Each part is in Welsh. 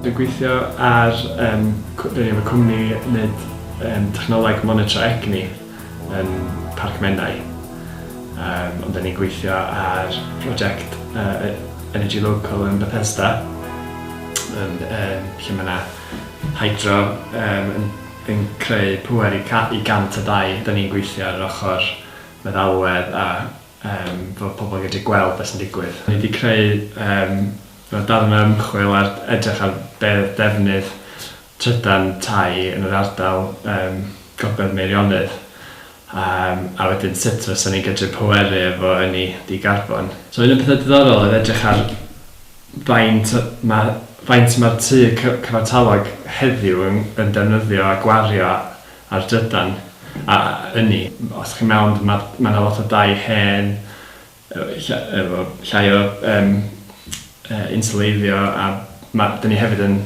Dwi'n gweithio ar cwmni wneud technoleg monitro egni yn Parc Menai. Ond da ni'n gweithio ar prosiect Energy Local yn Bethesda, lle mae yna hydro yn creu pŵer i 102. Da ni'n gweithio ar yr ochr meddalwedd a fod pobl yn gallu gweld beth sy'n digwydd. Ni wedi creu darn o ymchwil ar edrych ar beth defnydd trydan tai yn yr ardal Gogledd Meirionnydd. A wedyn sut fysa ni'n gallu pweru efo ynni di-garbon. So un o'r pethau diddorol oedd edrych ar faint mae'r tŷ cyfartalog heddiw yn defnyddio a gwario ar drydan a ynni. Os chi'n mewn, mae yna lot o dai hen efo llai o insuleiddio a da ni hefyd yn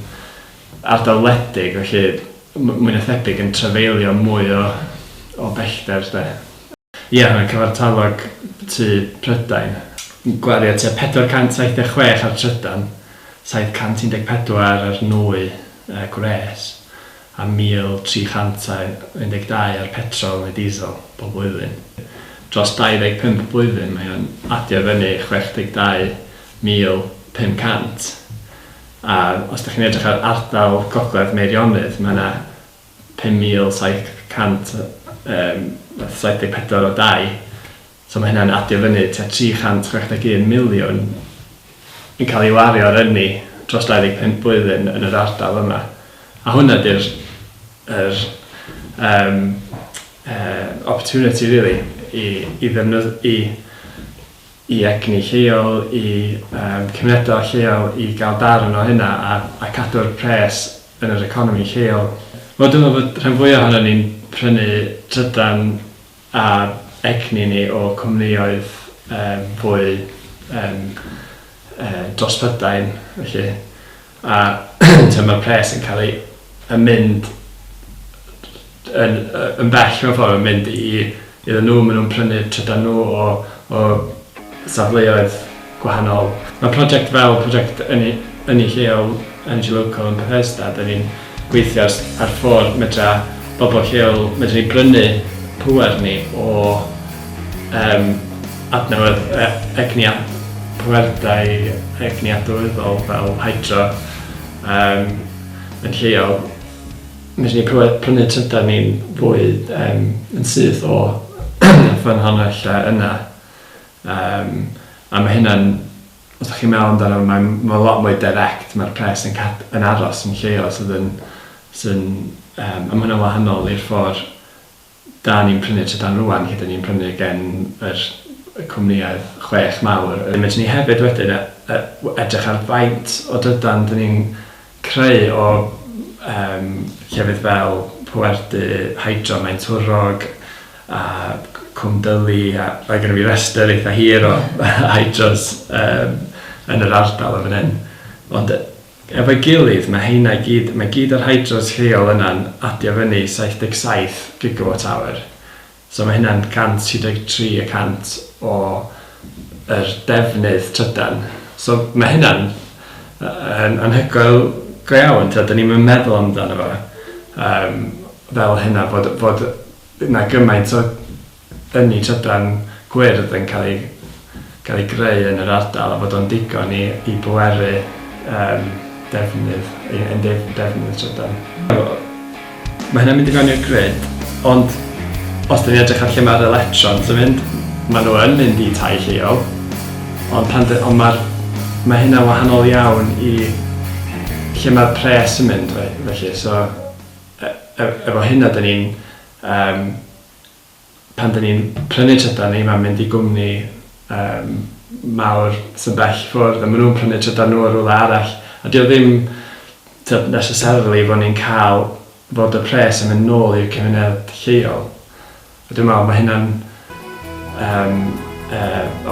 ardal wledig, felly mwy na thebyg yn trafeilio mwy o bellter. Ie, mae'n cyfartalog tŷ Prydain. Gwario tua 476 ar trydan, 714 ar nwy gwres a 1312 ar petrol neu diesel bob blwyddyn. Dros 25 blwyddyn mae o'n adio fyny 62,500. A os ydych chi'n edrych ar ardal Gogledd Meirionnydd, mae yna 5,774 o dai. So mae hynna'n adio fyny tua 361 miliwn yn cael ei wario ar ynni dros 25 blwyddyn yn yr ardal yma. A hwnna di'r opportunity really i egni lleol, i cymunedau lleol, i gael darn o hynna a cadw'r pres yn yr economi lleol. Wel, dwi'n meddwl bod rhan fwyaf ohono ni'n prynu trydan a egni ni o cwmnioedd fwy dros Prydain, felly. A mae'r pres yn cael ei mynd yn bell mewn ffordd yn mynd iddyn nhw, maen nhw'n prynu trydan nhw o safleoedd gwahanol. Mae prosiect fel prosiect ynni lleol Energy Local yn Bethesda, da ni'n gweithio ar ffordd medra bobl lleol medra ni brynu pŵer ni o adnewyd egni pwerdau egni adwyddol fel hydro yn lleol. Medra ni prynu trydan ni'n fwy yn syth o ffynhonnell yna. A mae hynna'n, os ydych chi'n meddwl amdano, mae'n lot mwy direct, mae'r pres yn aros yn lleol sy'n a mae hynna'n wahanol i'r ffordd da ni'n prynu trydan rwan, lle da ni'n prynu gen yr cwmnïau 6 mawr. Medra ni hefyd wedyn edrych ar faint o drydan da ni'n creu o llefydd fel Pwerdy, Hydro, Maentwrog a Cwm Dyli, a mae gen i fi rester eitha hir o hydros yn yr ardal o fan hyn. Ond efo'i gilydd, mae gyd o'r hydros lleol yna'n adio fyny 77 gigawatt hour. So mae hynna'n 163% o yr defnydd trydan. So mae hynna'n anhygoel go iawn, da ni'n meddwl amdano fo fel hynna, fod yna gymaint o ynni trydan gwyrdd yn cael ei greu yn yr ardal a fod o'n digon i bweru defnydd trydan. Mae hynna'n mynd i fewn i'r grid, ond os dyn ni edrych ar lle mae'r electrons yn mynd, maen nhw yn mynd i tai lleol, ond mae hynna wahanol iawn i lle mae'r pres yn mynd, felly. So, efo hynna, pan dyn ni'n prynu trydan ni, mae'n mynd i gwmni mawr sy'n bell ffwrdd, a maen nhw'n prynu trydan nhw ar rwle arall. A dio ddim necessarily fod ni'n cael fod y pres yn mynd nôl i'r cymuned lleol. A dwi'n meddwl, mae hynna'n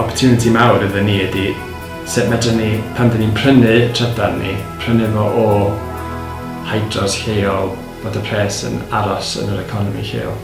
opportunity mawr iddyn ni ydy sut medra ni, pan dyn ni'n prynu trydan ni, prynu fo o hydros lleol, bod y pres yn aros yn yr economi lleol.